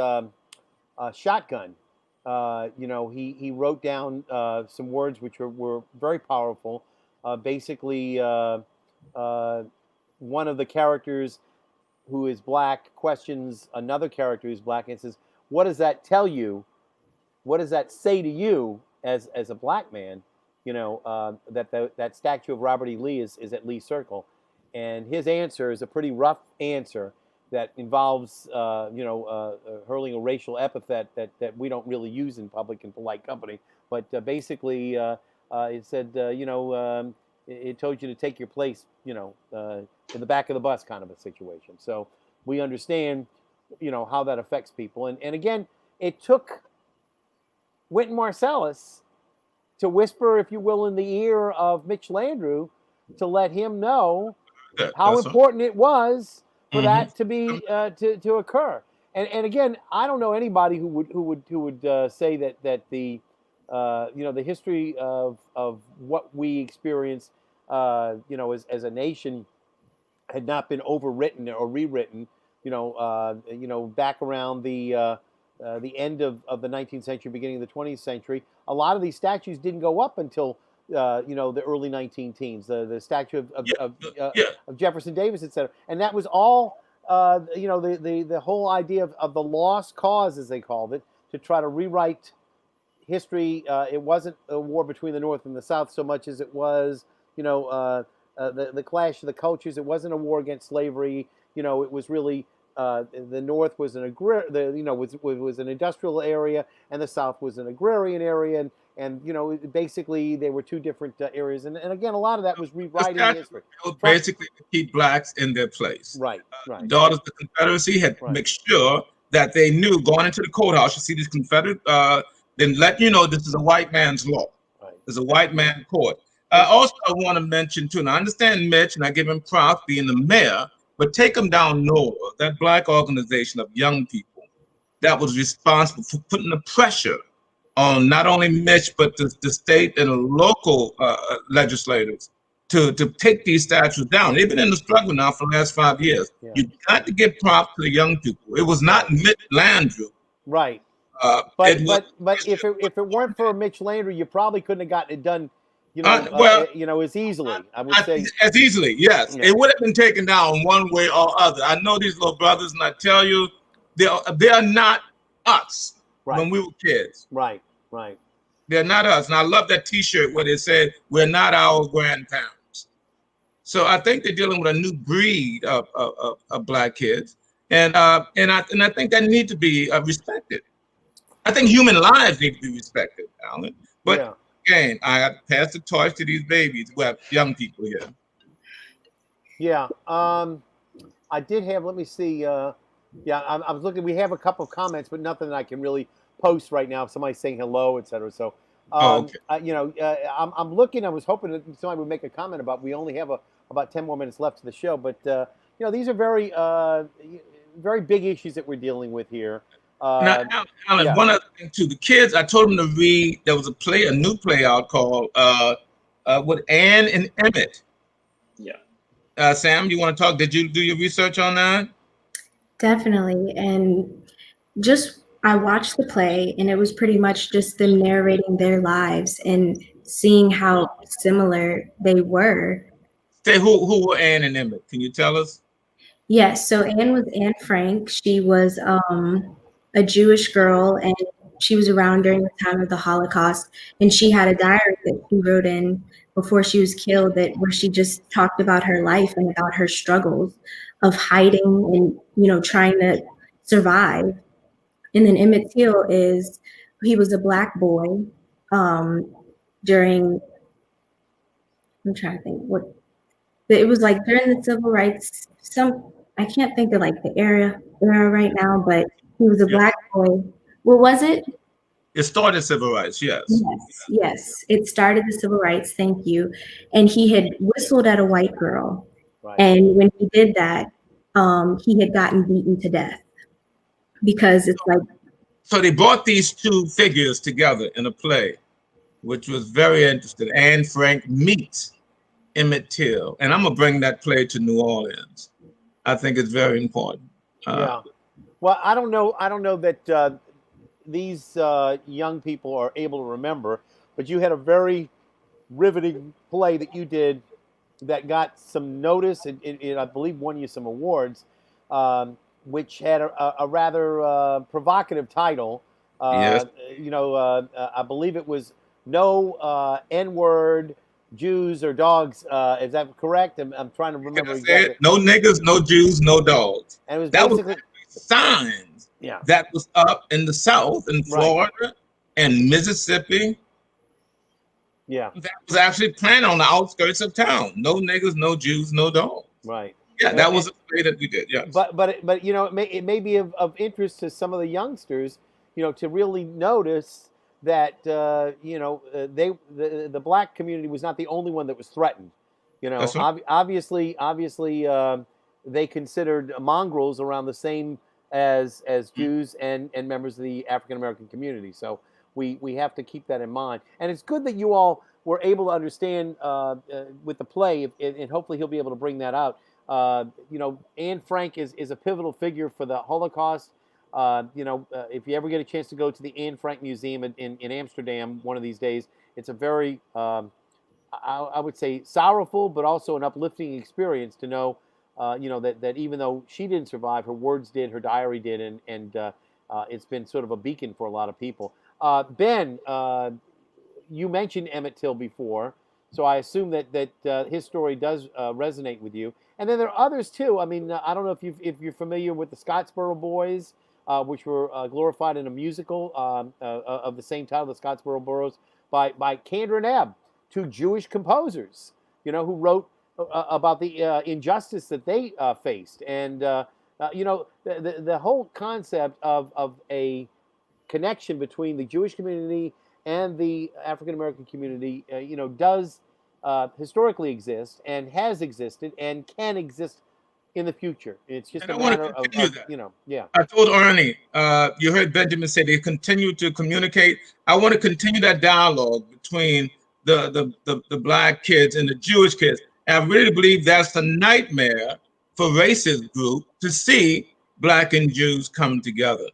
Shotgun. He wrote down some words which were very powerful. Basically, one of the characters who is Black questions another character who's Black and says, "What does that tell you? What does that say to you as a Black man? That statue of Robert E. Lee is at Lee Circle." And his answer is a pretty rough answer that involves, hurling a racial epithet that we don't really use in public and polite company. But basically, it said, it told you to take your place, in the back of the bus kind of a situation. So we understand, how that affects people. And again, it took Wynton Marsalis to whisper, if you will, in the ear of Mitch Landrieu to let him know how important it was for that to be to occur. And again, I don't know anybody who would say that the the history of what we experienced as a nation had not been overwritten or rewritten. Back around the end of the 19th century, beginning of the 20th century, a lot of these statues didn't go up until the early 19 teens. The statue of Jefferson Davis, etc. And that was all the whole idea of the lost cause, as they called it, to try to rewrite history. It wasn't a war between the North and the South so much as it was the clash of the cultures. It wasn't a war against slavery. It was really the North was was an industrial area, and the South was an agrarian area, and basically they were two different areas. And again, a lot of that was rewriting history. It was basically to keep Blacks in their place. Right. Daughters of the Confederacy had to make sure that they knew going into the courthouse, you see this Confederate, then let you know this is a white man's law. Right. There's a white man court. Also, I want to mention too, and I understand Mitch, and I give him props being the mayor, but take him down NOLA, that Black organization of young people that was responsible for putting the pressure on not only Mitch, but the state and the local legislators to take these statues down. They've been in the struggle now for the last 5 years. Yeah. You got to give props to the young people. It was not Mitch Landrieu. Right. But if it weren't for Mitch Landrieu, you probably couldn't have gotten it done as easily. I would say as easily, yes. Yeah. It would have been taken down one way or other. I know these little brothers, and I tell you, they are not us when we were kids. Right. They're not us. And I love that T-shirt where they said, "We're not our grandparents." So I think they're dealing with a new breed of Black kids, and I think that need to be respected. I think human lives need to be respected, Alan. But again, I have to pass the torch to these babies. We have young people here. Yeah. I did have. Let me see. I was looking. We have a couple of comments, but nothing that I can really post right now. Somebody's saying hello, etc. So, okay. I'm looking. I was hoping that somebody would make a comment about. We only have about 10 more minutes left to the show, but these are very, very big issues that we're dealing with here. Now, Alan, one other thing too. The kids, I told them to read. There was a new play out called with Anne and Emmett. Yeah. Sam, you want to talk? Did you do your research on that? Definitely. And I watched the play, and it was pretty much just them narrating their lives and seeing how similar they were. Say who were Anne and Emmett? Can you tell us? Yes. So Anne was Anne Frank. She was a Jewish girl, and she was around during the time of the Holocaust. And she had a diary that she wrote in before she was killed, where she just talked about her life and about her struggles of hiding and trying to survive. And then Emmett Till he was a Black boy during, I'm trying to think it was like during the civil rights. I can't think of like the era right now, but he was a Black boy. What was it? It started civil rights, yes. Yes. It started the civil rights. Thank you. And he had whistled at a white girl. Right. And when he did that, he had gotten beaten to death because it's like. So they brought these two figures together in a play, which was very interesting. Anne Frank meets Emmett Till, and I'm gonna bring that play to New Orleans. I think it's very important. Yeah. Well, I don't know that these young people are able to remember, but you had a very riveting play that you did that got some notice and I believe won you some awards, which had a rather provocative title. Yes. I believe it was No N-word Jews or Dogs. Is that correct? I'm trying to remember exactly. No niggas, no Jews, no dogs. And it was that basically was signs that was up in the South, in Florida and Mississippi. Yeah. That was actually planned on the outskirts of town. No niggas, no Jews, no dogs. Right. Yeah, that was a play that we did. Yeah. But it may be of interest to some of the youngsters, to really notice that the Black community was not the only one that was threatened. That's right. Obviously, they considered mongrels around the same as Jews and members of the African American community. So we have to keep that in mind. And it's good that you all were able to understand with the play, and hopefully he'll be able to bring that out. Anne Frank is a pivotal figure for the Holocaust. If you ever get a chance to go to the Anne Frank Museum in Amsterdam one of these days, it's a very, I would say, sorrowful, but also an uplifting experience to know, that even though she didn't survive, her words did, her diary did, and it's been sort of a beacon for a lot of people. Ben, you mentioned Emmett Till before, so I assume that his story does resonate with you. And then there are others too. I mean, I don't know if you're familiar with the Scottsboro Boys, which were glorified in a musical of the same title, the Scottsboro Boys, by Kander and Ebb, two Jewish composers, who wrote about the injustice that they faced. And, the whole concept of a connection between the Jewish community and the African American community, does historically exist and has existed and can exist in the future. It's just a matter of yeah. I told Arnie, you heard Benjamin say they continue to communicate. I want to continue that dialogue between the Black kids and the Jewish kids. And I really believe that's a nightmare for racist group to see Black and Jews come together.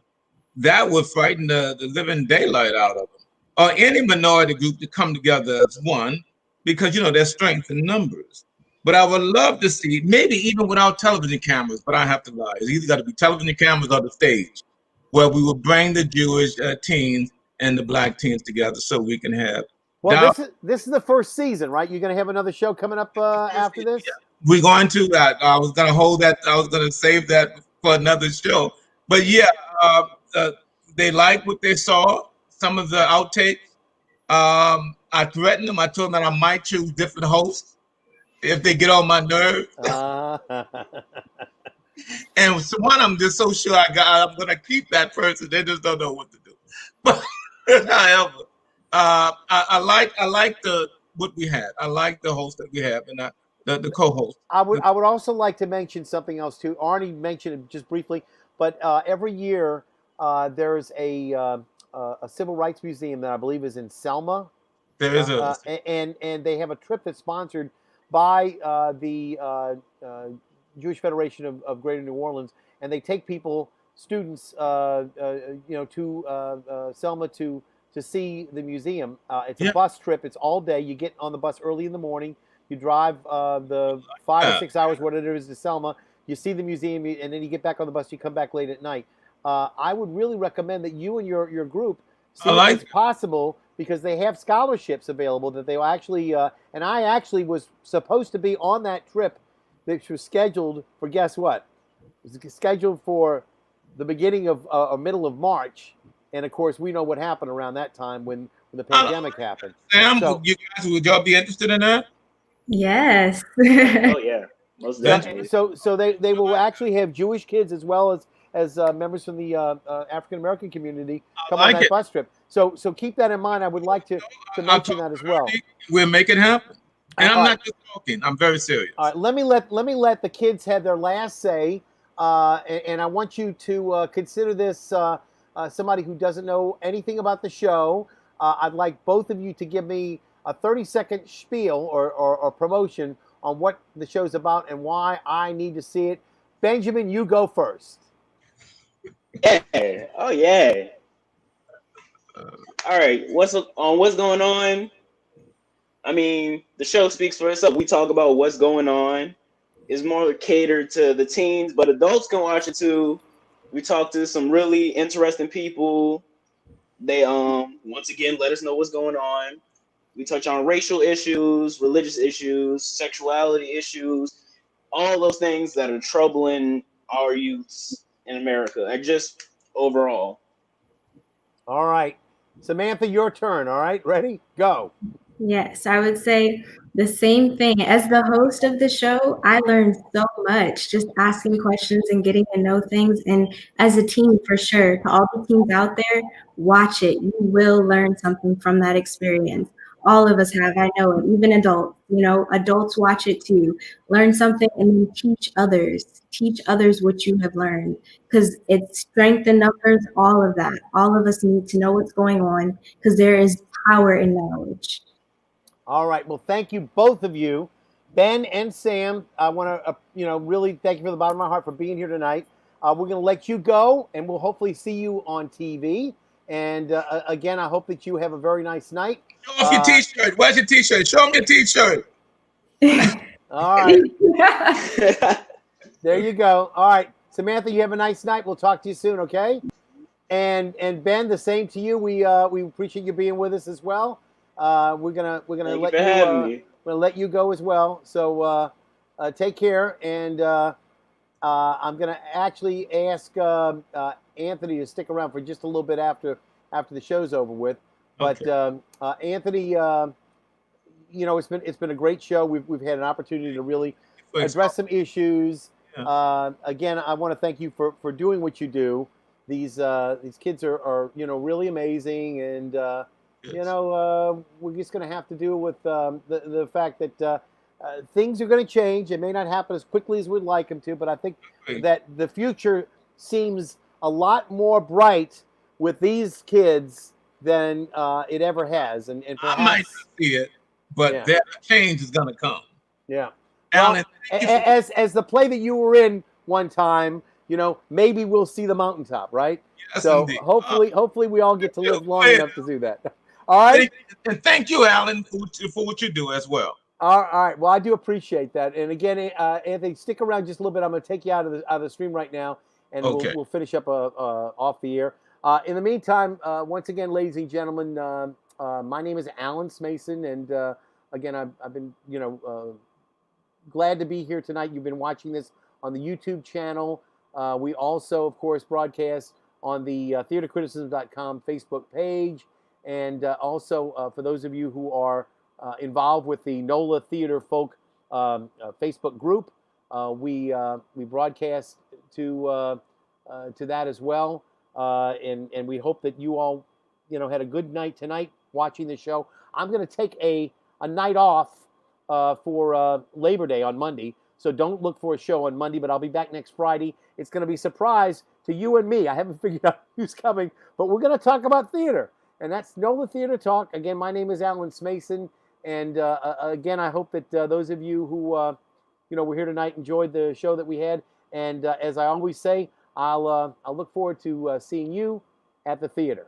That would frighten the living daylight out of them. Or any minority group to come together as one, because there's strength in numbers. But I would love to see, maybe even without television cameras, but I have to lie. It's either got to be television cameras or the stage, where we will bring the Jewish teens and the Black teens together so we can have. Well, this is the first season, right? You're going to have another show coming up after this? Yeah. We're going to that. I was going to hold that. I was going to save that for another show. But yeah, they liked what they saw, some of the outtakes. I threatened them. I told them that I might choose different hosts if they get on my nerves. And so one, I'm just so sure I'm going to keep that person. They just don't know what to do. But however, I like what we had. I like the host that we have and the co-host. I would also like to mention something else too. Arnie mentioned it just briefly, but every year there's a civil rights museum that I believe is in Selma. There is and they have a trip that's sponsored by the Jewish Federation of Greater New Orleans, and they take students, to Selma to see the museum. It's a bus trip. It's all day. You get on the bus early in the morning. You drive the 5 or 6 hours, whatever it is, to Selma. You see the museum, and then you get back on the bus. You come back late at night. I would really recommend that you and your group see if it's possible, because they have scholarships available that they will actually. And I actually was supposed to be on that trip, which was scheduled for, guess what? It was scheduled for the beginning of middle of March, and of course we know what happened around that time when the pandemic happened. Sam, would y'all be interested in that? Yes. Oh yeah, most definitely. So they will actually have Jewish kids as well as members from the African American community come on that bus trip. So keep that in mind. I would like to mention that as well. We'll make it happen. And I'm not just talking. I'm very serious. All right, let me let the kids have their last say, and I want you to consider this somebody who doesn't know anything about the show. I'd like both of you to give me a 30-second spiel or promotion on what the show's about and why I need to see it. Benjamin, you go first. Yeah. Oh yeah. All right. What's going on? I mean, the show speaks for itself. We talk about what's going on. It's more catered to the teens, but adults can watch it too. We talk to some really interesting people. They once again let us know what's going on. We touch on racial issues, religious issues, sexuality issues, all those things that are troubling our youths in America, and just overall. All right. Samantha, your turn. All right. Ready? Go. Yes, I would say the same thing. As the host of the show, I learned so much just asking questions and getting to know things. And as a teen, for sure, to all the teens out there, watch it. You will learn something from that experience. All of us have, I know it, even adults. Adults watch it too. Learn something and then teach others. Teach others what you have learned, because it's strength in numbers, all of that. All of us need to know what's going on, because there is power in knowledge. All right. Well, thank you, both of you, Ben and Sam. I want to, really thank you from the bottom of my heart for being here tonight. We're going to let you go, and we'll hopefully see you on TV. And again, I hope that you have a very nice night. Show off your T-shirt. Where's your T-shirt? Show them your T-shirt. All right. There you go. All right, Samantha, you have a nice night. We'll talk to you soon, okay? And Ben, the same to you. We appreciate you being with us as well. We're gonna let you go as well. So take care, and I'm gonna actually ask Anthony to stick around for just a little bit after the show's over with. But okay. Anthony, it's been a great show. We've had an opportunity to really address some issues. Yeah. Again, I want to thank you for doing what you do. These kids are really amazing, and we're just going to have to deal with the fact that things are going to change. It may not happen as quickly as we'd like them to, but I think that the future seems a lot more bright with these kids than it ever has. And perhaps, I might not see it, but that change is going to come. Yeah. Alan, well, as the play that you were in one time, maybe we'll see the mountaintop, right? Yes, so indeed. Hopefully we all get to live long enough to do that. All right. And thank you, Alan, for what you do as well. All right. Well, I do appreciate that. And again, Anthony, stick around just a little bit. I'm going to take you out of the stream right now, and we'll finish up off the air. In the meantime, once again, ladies and gentlemen, my name is Alan Smason, and again, I've been, glad to be here tonight. You've been watching this on the YouTube channel. We also, of course, broadcast on the theatercriticism.com Facebook page, and also for those of you who are involved with the NOLA Theater Folk Facebook group, we broadcast to that as well, and we hope that you all had a good night tonight watching the show. I'm going to take a night off for Labor Day on Monday, so don't look for a show on Monday, but I'll be back next Friday. It's going to be a surprise to you and me. I haven't figured out who's coming, but we're going to talk about theater, and that's NOLA Theater Talk. Again, my name is Alan Smason, and again, I hope that those of you who were here tonight enjoyed the show that we had, and as I always say, I'll look forward to seeing you at the theater.